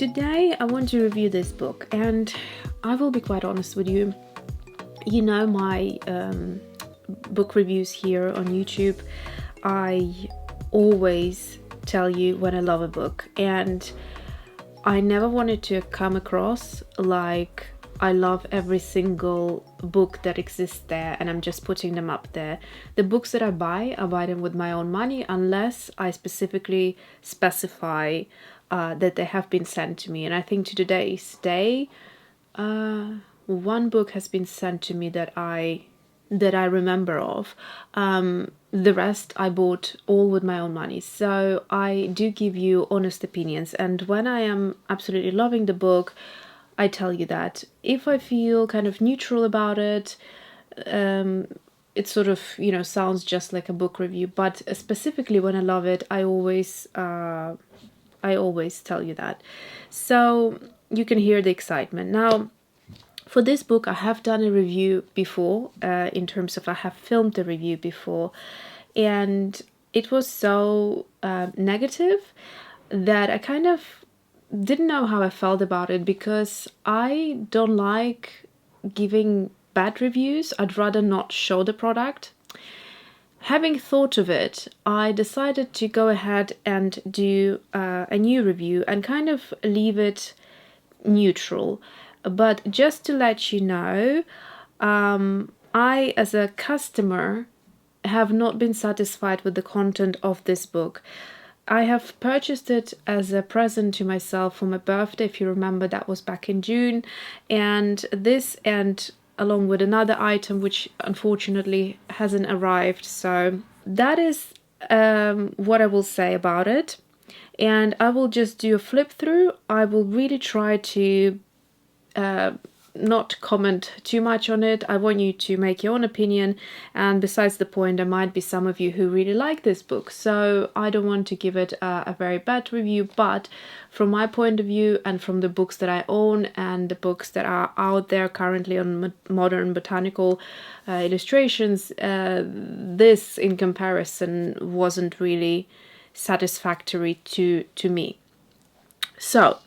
today I want to review this book, and I will be quite honest with you. You know my book reviews here on YouTube. I always tell you when I love a book, and I never wanted to come across like I love every single book that exists there and I'm just putting them up there. The books that I buy them with my own money unless I specifically specify that they have been sent to me. And I think to today's day, one book has been sent to me that I remember of. The rest I bought all with my own money. So I do give you honest opinions, and when I am absolutely loving the book, I tell you that. If I feel kind of neutral about it, it sort of, sounds just like a book review, but specifically when I love it, I always tell you that. So you can hear the excitement. Now, for this book, I have done a review before, in terms of I have filmed a review before, and it was so negative that I kind of didn't know how I felt about it, because I don't like giving bad reviews. I'd rather not show the product. Having thought of it, I decided to go ahead and do a new review and kind of leave it neutral. But just to let you know, I, as a customer, have not been satisfied with the content of this book. I have purchased it as a present to myself for my birthday. If you remember, that was back in June. And this, and along with another item which unfortunately hasn't arrived. So that is what I will say about it. And I will just do a flip through. I will really try to not comment too much on it. I want you to make your own opinion, and besides the point, there might be some of you who really like this book, so I don't want to give it a very bad review. But from my point of view, and from the books that I own and the books that are out there currently on modern botanical illustrations, this in comparison wasn't really satisfactory to me. So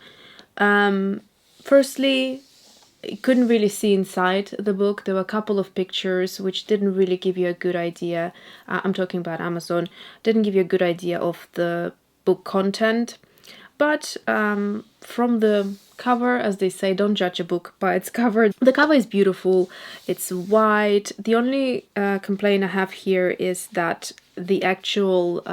firstly, you couldn't really see inside the book. There were a couple of pictures which didn't really give you a good idea. I'm talking about Amazon. Didn't give you a good idea of the book content. But from the cover, as they say, don't judge a book by its cover. The cover is beautiful. It's white. The only complaint I have here is that the actual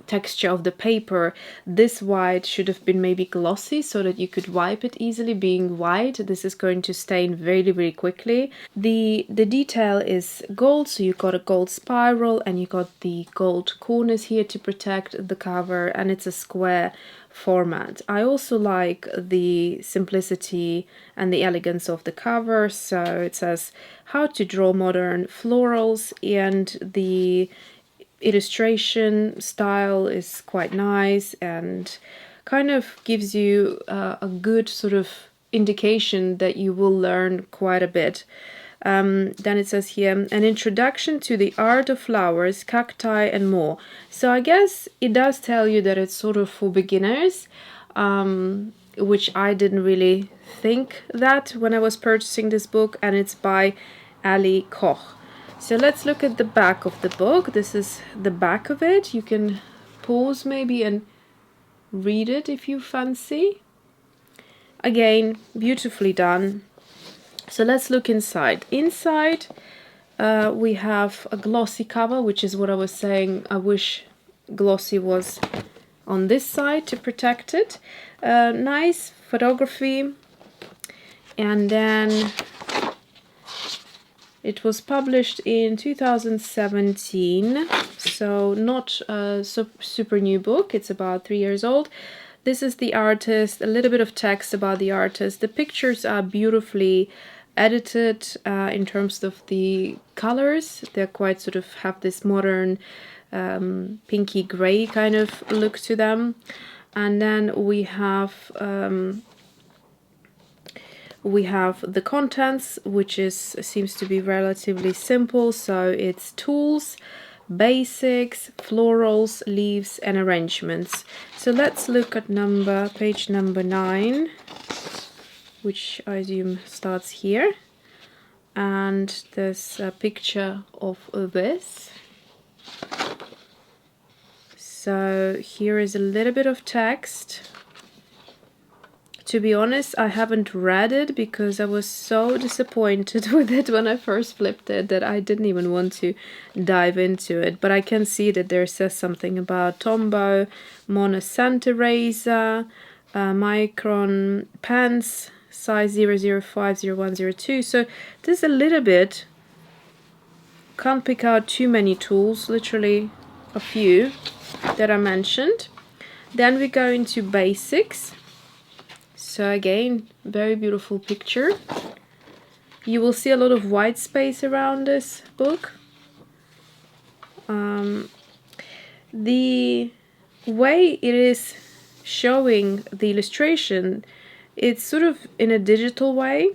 texture of the paper, this white should have been maybe glossy so that you could wipe it easily. Being white, this is going to stain very, very quickly. The detail is gold, so you got a gold spiral and you got the gold corners here to protect the cover, and it's a square format. I also like the simplicity and the elegance of the cover. So it says how to draw modern florals, and the illustration style is quite nice and kind of gives you a good sort of indication that you will learn quite a bit. Then it says here, an introduction to the art of flowers, cacti and more. So I guess it does tell you that it's sort of for beginners, which I didn't really think that when I was purchasing this book, and it's by Alli Koch. So let's look at the back of the book. This is the back of it. You can pause maybe and read it if you fancy. Again, beautifully done. So let's look inside. Inside we have a glossy cover, which is what I was saying. I wish glossy was on this side to protect it. Nice photography. And then it was published in 2017, so not a super new book. It's about 3 years old. This is the artist, a little bit of text about the artist. The pictures are beautifully edited in terms of the colors. They're quite sort of have this modern pinky gray kind of look to them. And then we have the contents, which seems to be relatively simple. So it's tools, basics, florals, leaves and arrangements. So let's look at page number 9, which I assume starts here. And there's a picture of this. So here is a little bit of text. To be honest, I haven't read it because I was so disappointed with it when I first flipped it that I didn't even want to dive into it. But I can see that there says something about Tombow, Mono Sand Eraser, Micron pens, size 005, 01, 02. So there's a little bit. Can't pick out too many tools, literally a few that I mentioned. Then we go into basics. So again, very beautiful picture. You will see a lot of white space around this book. The way it is showing the illustration, it's sort of in a digital way.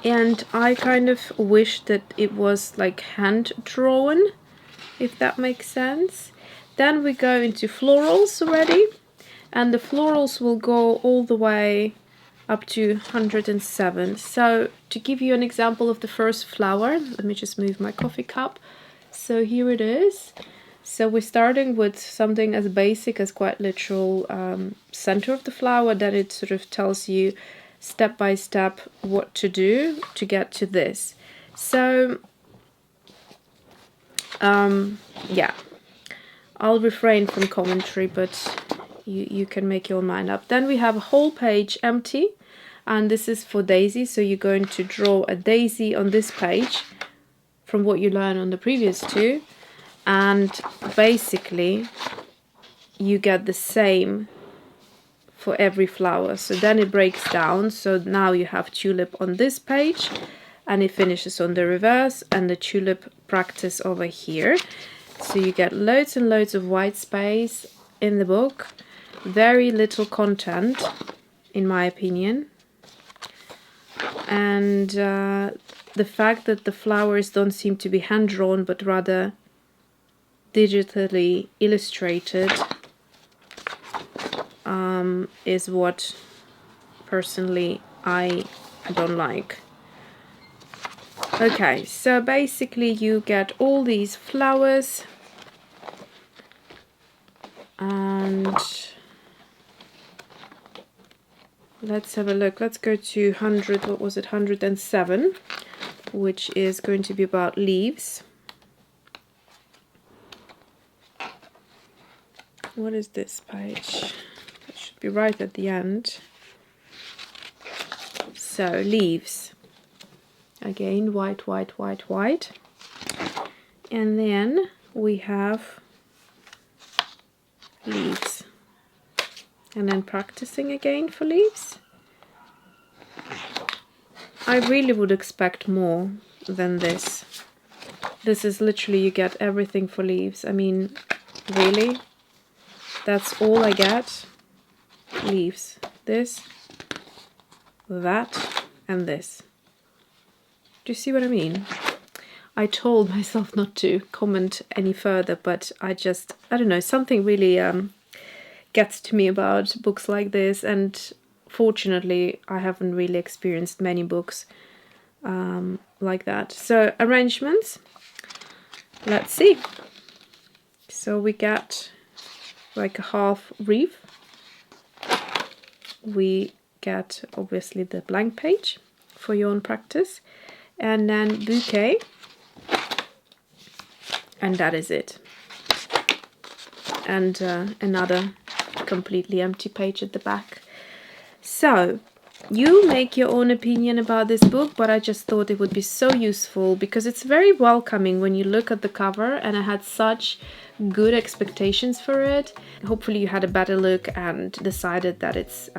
And I kind of wish that it was like hand drawn, if that makes sense. Then we go into florals already. And the florals will go all the way up to 107. So to give you an example of the first flower, let me just move my coffee cup. So here it is. So we're starting with something as basic as quite literal center of the flower. Then it sort of tells you step by step what to do to get to this. So yeah, I'll refrain from commentary, but you can make your mind up. Then we have a whole page empty, and this is for daisy. So you're going to draw a daisy on this page from what you learned on the previous two, and basically you get the same for every flower. So then it breaks down. So now you have tulip on this page, and it finishes on the reverse, and the tulip practice over here. So you get loads and loads of white space in the book. Very little content, in my opinion. And the fact that the flowers don't seem to be hand-drawn, but rather digitally illustrated, is what personally I don't like. Okay, so basically you get all these flowers, and let's have a look. Let's go to 100, what was it, 107, which is going to be about leaves. What is this page? That should be right at the end. So, leaves. Again, white, white, white, white. And then we have leaves. And then practicing again for leaves. I really would expect more than this. This is literally, you get everything for leaves. I mean, really? That's all I get? Leaves. This, that, and this. Do you see what I mean? I told myself not to comment any further, but I don't know, something really gets to me about books like this, and fortunately I haven't really experienced many books like that. So arrangements, let's see. So we get like a half wreath. We get obviously the blank page for your own practice, and then bouquet, and that is it. And another completely empty page at the back. So you make your own opinion about this book, but I just thought it would be so useful because it's very welcoming when you look at the cover, and I had such good expectations for it. Hopefully you had a better look and decided that it's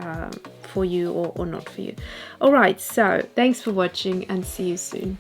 for you or not for you. Alright, so thanks for watching and see you soon.